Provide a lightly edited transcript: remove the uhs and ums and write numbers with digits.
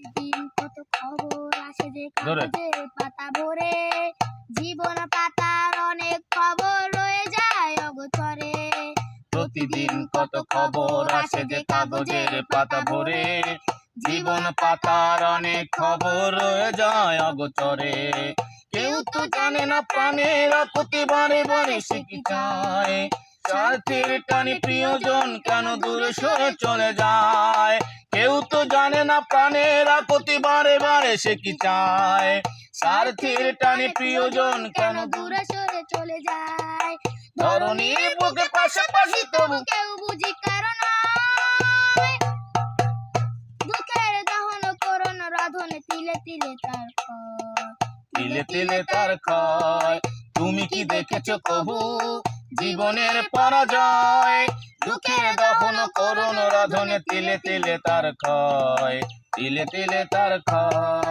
প্রতিদিন কত খবর আসে যে কাগজে পাতা ভরে, জীবন পাতার অনেক খবর রয়ে যায় অগোচরে। প্রতিদিন কত খবর আসে যে কাগজের পাতা ভরে, জীবন পাতার অনেক খবর রয়ে যায় অগোচরে। কেউ তো জানে না প্রাণের আপত্তি বারে বারে সে কি চায়, স্বার্থের টানে প্রিয়জন কেন দূরে সরে চলে যায়। কেউ তো জানে না প্রাণের আপত্তি বারে বারে সে কি চায়, স্বার্থের টানে প্রিয়জন কেন দূরে সরে চলে যায়। ধরনীর বুকে পাশাপাশি তবু কেউ বুঝি কারণ দুঃখের দহন করুন রাধনে তিলে তিলে তার ক্ষয়, তিলে তিলে তার ক্ষয়। তুমি কি দেখেছো কবু জীবনের পরাজয়, দুঃখের দহন করুন রাধনে তিলে তিলে তার ক্ষয়, তিলে তিলে তার ক্ষয়।